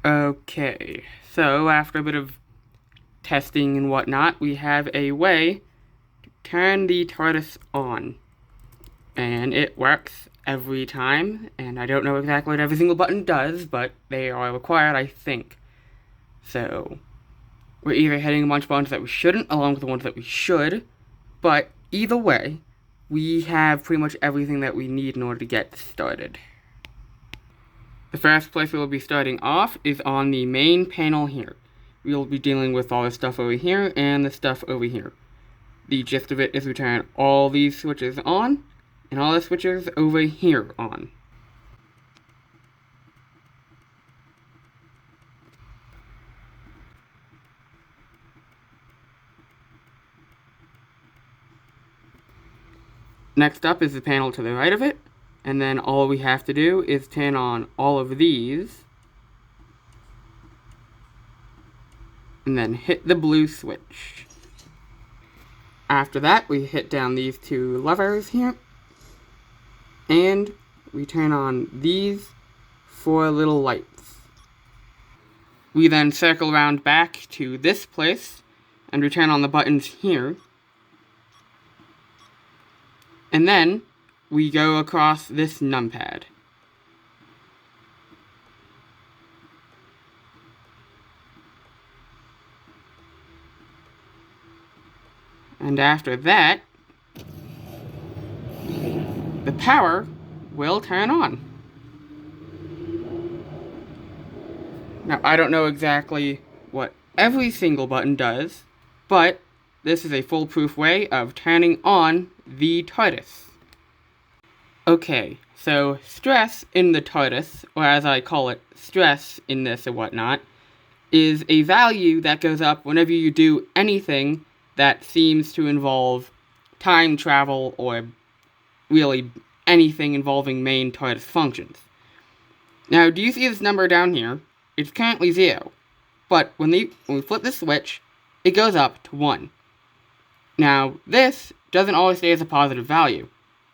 Okay, so after a bit of testing and whatnot, we have a way to turn the TARDIS on. And it works every time, and I don't know exactly what every single button does, but they are required, I think. So, we're either hitting a bunch of buttons that we shouldn't, along with the ones that we should, but either way, we have pretty much everything that we need in order to get started. The first place we will be starting off is on the main panel here. We will be dealing with all the stuff over here and the stuff over here. The gist of it is we turn all these switches on, and all the switches over here on. Next up is the panel to the right of it, and then all we have to do is turn on all of these, and then hit the blue switch. After that, we hit down these two levers here, and we turn on these 4 little lights. We then circle around back to this place, and we turn on the buttons here. And then, we go across this numpad. And after that, the power will turn on. Now, I don't know exactly what every single button does, but this is a foolproof way of turning on the TARDIS. Okay, so stress in the TARDIS, or as I call it, stress in this or whatnot, is a value that goes up whenever you do anything that seems to involve time travel or really anything involving main TARDIS functions. Now, do you see this number down here? It's currently 0, but when we flip the switch, it goes up to 1. Now, this doesn't always stay as a positive value.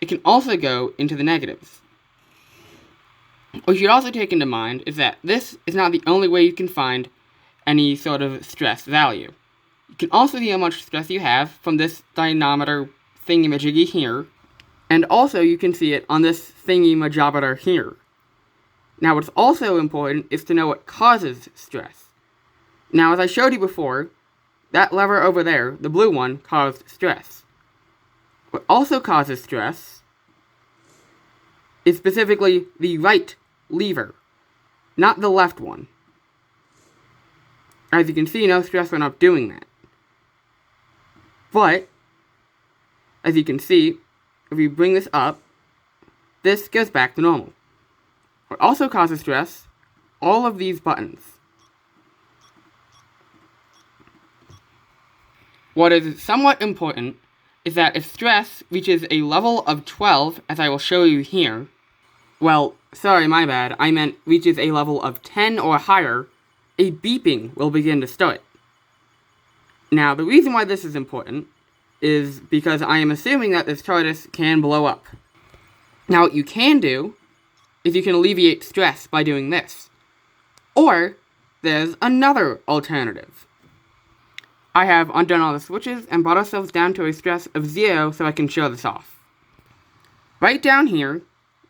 It can also go into the negatives. What you should also take into mind is that this is not the only way you can find any sort of stress value. You can also see how much stress you have from this dynamometer thingy-majiggy here, and also you can see it on this thingy-majometer here. Now, what's also important is to know what causes stress. Now, as I showed you before, that lever over there, the blue one, caused stress. What also causes stress is specifically the right lever, not the left one. As you can see, no stress when I'm doing that. But, as you can see, if we bring this up, this goes back to normal. What also causes stress, all of these buttons. What is somewhat important is that if stress reaches a level of 12, as I will show you here, well, sorry, my bad, I meant reaches a level of 10 or higher, a beeping will begin to start. Now, the reason why this is important is because I am assuming that this TARDIS can blow up. Now, what you can do is you can alleviate stress by doing this. Or, there's another alternative. I have undone all the switches and brought ourselves down to a stress of 0 so I can show this off. Right down here,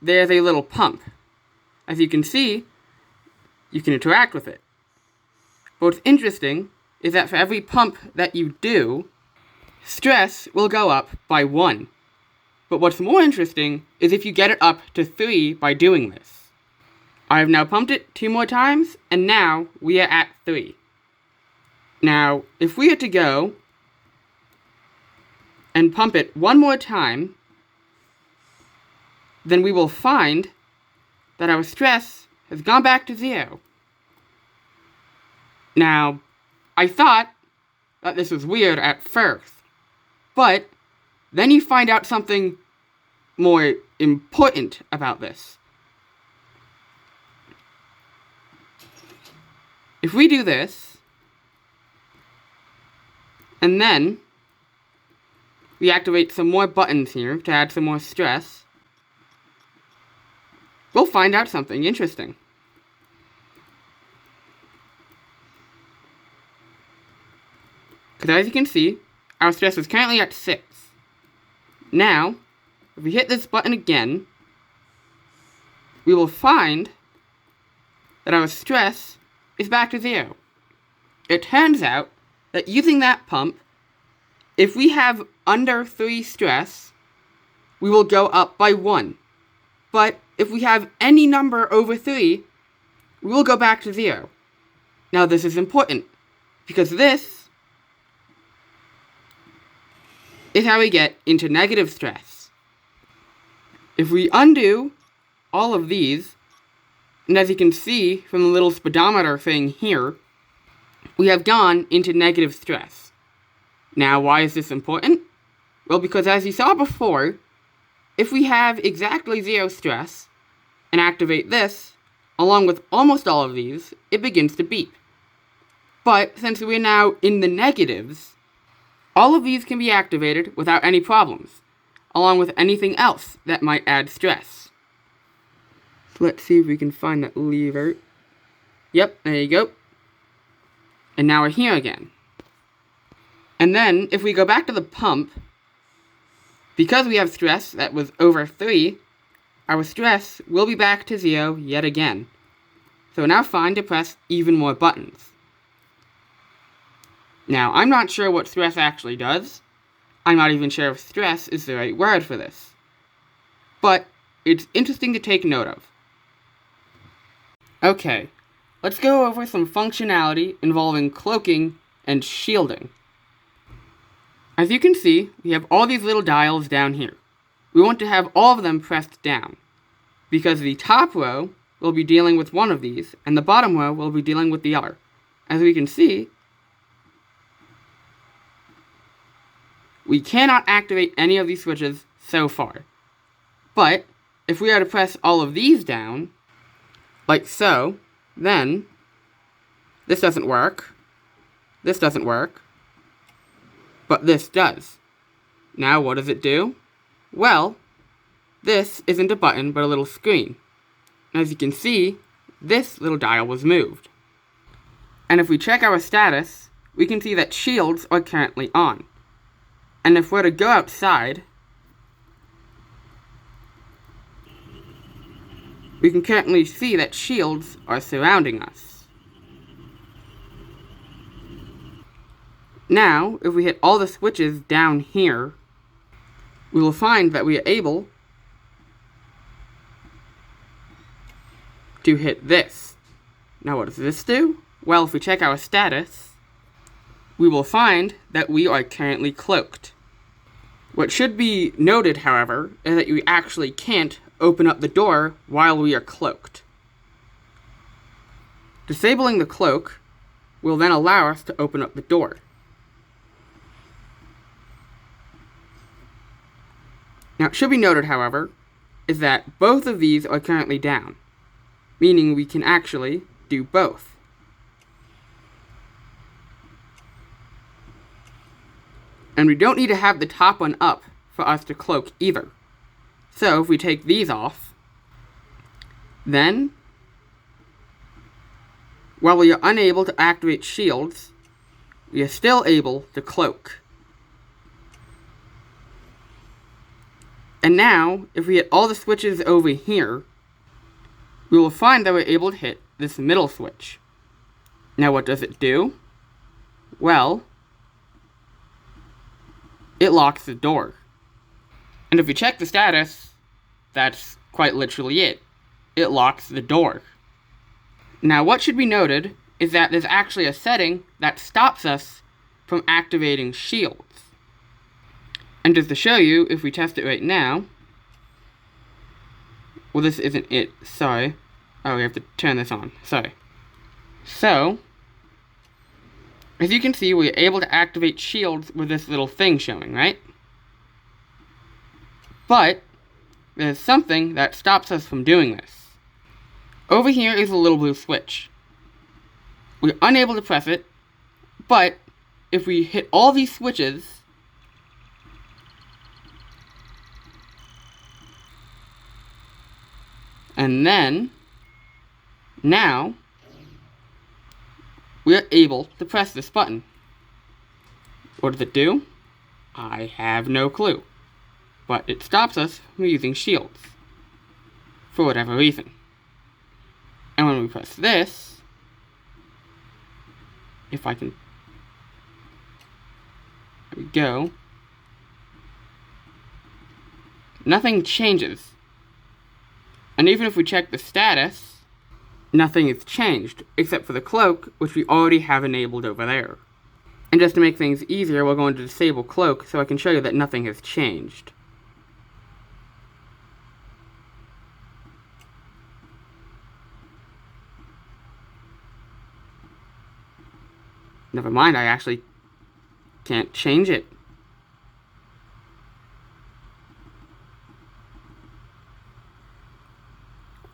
there's a little pump. As you can see, you can interact with it. But what's interesting is that for every pump that you do, stress will go up by 1. But what's more interesting is if you get it up to 3 by doing this. I have now pumped it 2 more times, and now we are at 3. Now, if we had to go and pump it 1 more time, then we will find that our stress has gone back to 0. Now, I thought that this was weird at first, but then you find out something more important about this. If we do this, and then we activate some more buttons here to add some more stress, we'll find out something interesting. Because as you can see, our stress is currently at 6. Now, if we hit this button again, we will find that our stress is back to 0. It turns out that using that pump, if we have under 3 stress, we will go up by 1. But if we have any number over 3, we will go back to 0. Now this is important, because this is how we get into negative stress. If we undo all of these, and as you can see from the little speedometer thing here, we have gone into negative stress. Now, why is this important? Well, because as you saw before, if we have exactly 0 stress and activate this, along with almost all of these, it begins to beep. But since we're now in the negatives, all of these can be activated without any problems, along with anything else that might add stress. So let's see if we can find that lever. Yep, there you go. And now we're here again. And then, if we go back to the pump, because we have stress that was over 3, our stress will be back to 0 yet again. So now fine to press even more buttons. Now, I'm not sure what stress actually does. I'm not even sure if stress is the right word for this. But it's interesting to take note of. Okay, let's go over some functionality involving cloaking and shielding. As you can see, we have all these little dials down here. We want to have all of them pressed down, because the top row will be dealing with one of these, and the bottom row will be dealing with the other. As we can see, we cannot activate any of these switches so far. But if we are to press all of these down, like so, then this doesn't work, this doesn't work, but this does. Now what does it do? Well, this isn't a button but a little screen. As you can see, this little dial was moved. And if we check our status, we can see that shields are currently on. And if we're to go outside, we can currently see that shields are surrounding us. Now, if we hit all the switches down here, we will find that we are able to hit this. Now what does this do? Well, if we check our status, we will find that we are currently cloaked. What should be noted, however, is that we actually can't open up the door while we are cloaked. Disabling the cloak will then allow us to open up the door. Now, it should be noted, however, is that both of these are currently down, meaning we can actually do both. And we don't need to have the top one up for us to cloak either. So, if we take these off, then, while we are unable to activate shields, we are still able to cloak. And now, if we hit all the switches over here, we will find that we're able to hit this middle switch. Now what does it do? Well, it locks the door. And if we check the status, that's quite literally it. It locks the door. Now what should be noted is that there's actually a setting that stops us from activating shields. And just to show you, if we test it right now, well, this isn't it, sorry. Oh, we have to turn this on, sorry. So, as you can see, we're able to activate shields with this little thing showing, right? But, there's something that stops us from doing this. Over here is a little blue switch. We're unable to press it, but if we hit all these switches, and then, now, we are able to press this button. What does it do? I have no clue. But it stops us from using shields. For whatever reason. And when we press this, if I can, there we go, nothing changes. And even if we check the status, nothing is changed, except for the cloak, which we already have enabled over there. And just to make things easier, we're going to disable cloak so I can show you that nothing has changed. Never mind, I actually can't change it.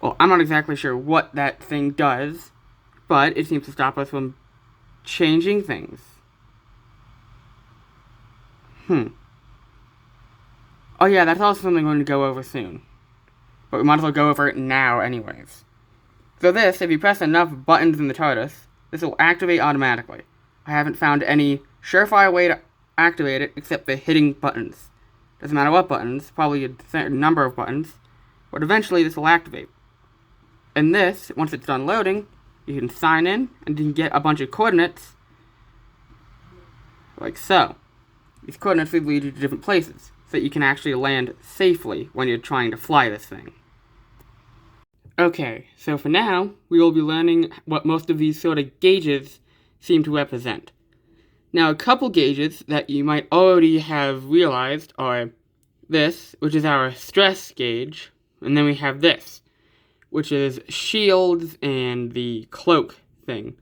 Well, I'm not exactly sure what that thing does, but it seems to stop us from changing things. Oh yeah, that's also something we're going to go over soon. But we might as well go over it now anyways. So this, if you press enough buttons in the TARDIS, this will activate automatically. I haven't found any surefire way to activate it except for hitting buttons. Doesn't matter what buttons, probably a certain number of buttons, but eventually this will activate. And this, once it's done loading, you can sign in and you can get a bunch of coordinates, like so. These coordinates will lead you to different places, so that you can actually land safely when you're trying to fly this thing. Okay, so for now, we will be learning what most of these sort of gauges seem to represent. Now, a couple gauges that you might already have realized are this, which is our stress gauge, and then we have this, which is shields and the cloak thing,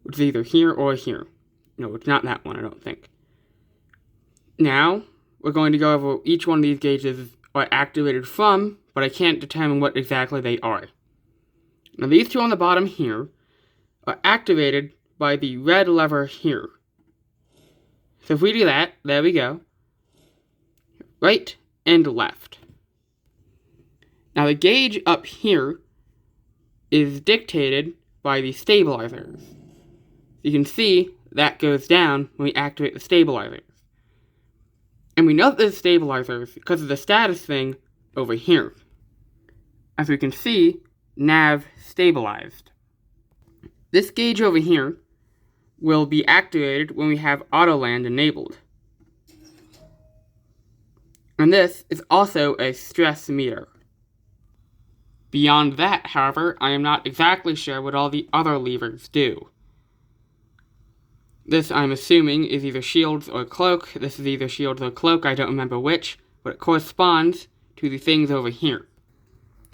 which is either here or here. No, it's not that one, I don't think. Now, we're going to go over each one of these gauges are activated from, but I can't determine what exactly they are. Now, these two on the bottom here are activated by the red lever here. So if we do that, there we go. Right and left. Now, the gauge up here is dictated by the stabilizers. You can see that goes down when we activate the stabilizers. And we know that there's stabilizers because of the status thing over here. As we can see, nav stabilized. This gauge over here will be activated when we have auto land enabled. And this is also a stress meter. Beyond that, however, I am not exactly sure what all the other levers do. This, I'm assuming, is either shields or cloak. This is either shields or cloak, I don't remember which, but it corresponds to the things over here.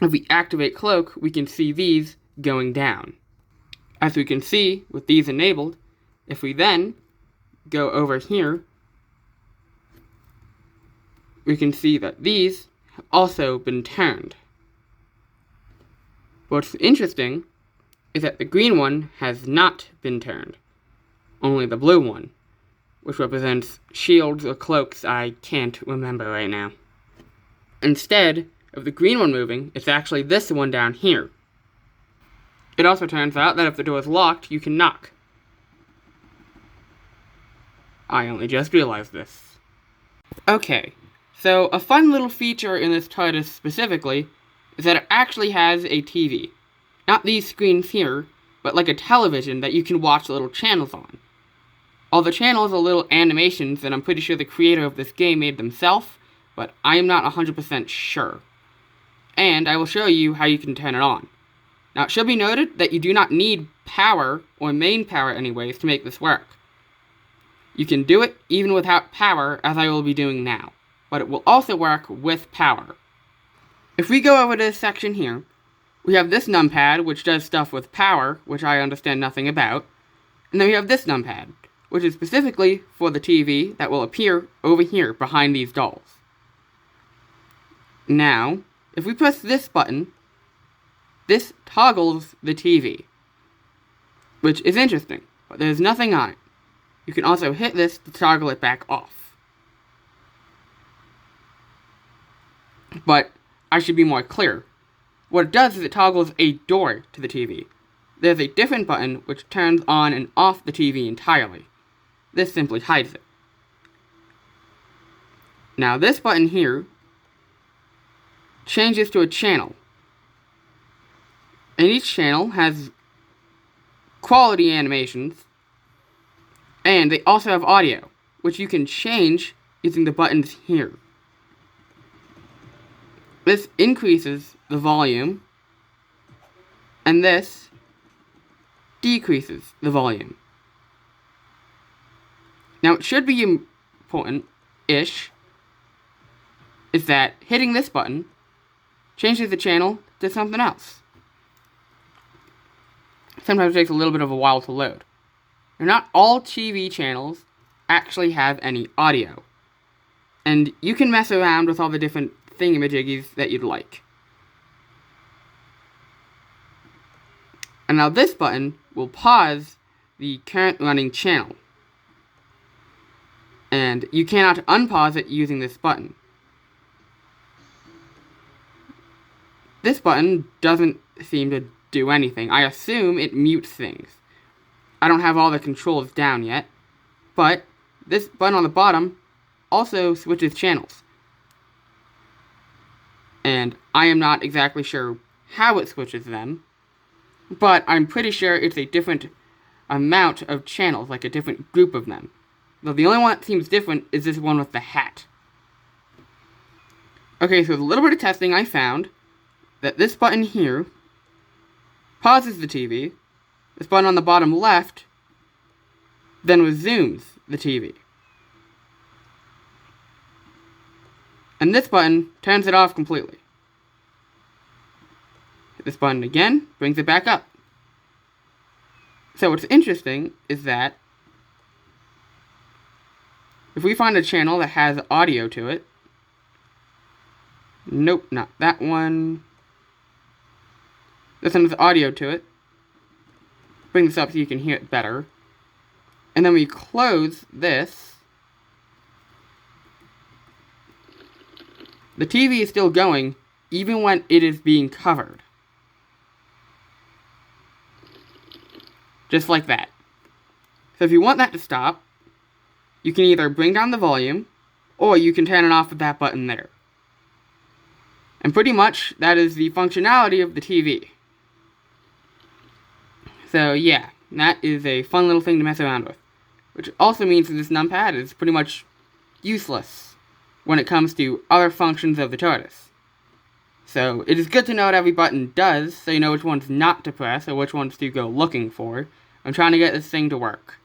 If we activate cloak, we can see these going down. As we can see, with these enabled, if we then go over here, we can see that these have also been turned. What's interesting is that the green one has not been turned. Only the blue one, which represents shields or cloaks I can't remember right now. Instead of the green one moving, it's actually this one down here. It also turns out that if the door is locked, you can knock. I only just realized this. Okay, so a fun little feature in this TARDIS specifically is that it actually has a TV. Not these screens here, but like a television that you can watch little channels on. All the channels are little animations that I'm pretty sure the creator of this game made themselves, but I am not 100% sure. And I will show you how you can turn it on. Now, it should be noted that you do not need power, or main power anyways, to make this work. You can do it even without power, as I will be doing now, but it will also work with power. If we go over to this section here, we have this numpad, which does stuff with power, which I understand nothing about, and then we have this numpad, which is specifically for the TV that will appear over here behind these dolls. Now, if we press this button, this toggles the TV, which is interesting, but there's nothing on it. You can also hit this to toggle it back off. But I should be more clear. What it does is it toggles a door to the TV. There's a different button which turns on and off the TV entirely. This simply hides it. Now this button here changes to a channel. And each channel has quality animations, and they also have audio, which you can change using the buttons here. This increases the volume, and this decreases the volume. Now, it should be important-ish, is that hitting this button changes the channel to something else. Sometimes it takes a little bit of a while to load. Now, not all TV channels actually have any audio, and you can mess around with all the different thingamajiggies that you'd like. And now this button will pause the current running channel, and you cannot unpause it using this button. This button doesn't seem to do anything. I assume it mutes things. I don't have all the controls down yet, but this button on the bottom also switches channels. And I am not exactly sure how it switches them, but I'm pretty sure it's a different amount of channels, like a different group of them. Though the only one that seems different is this one with the hat. Okay, so with a little bit of testing, I found that this button here pauses the TV, this button on the bottom left then resumes the TV. And this button turns it off completely. Hit this button again, brings it back up. So what's interesting is that if we find a channel that has audio to it, nope, not that one. This one has audio to it. Bring this up so you can hear it better. And then we close this. The TV is still going, even when it is being covered. Just like that. So if you want that to stop, you can either bring down the volume, or you can turn it off with that button there. And pretty much, that is the functionality of the TV. So yeah, that is a fun little thing to mess around with. Which also means that this numpad is pretty much useless when it comes to other functions of the TARDIS. So it is good to know what every button does, so you know which ones not to press or which ones to go looking for. I'm trying to get this thing to work.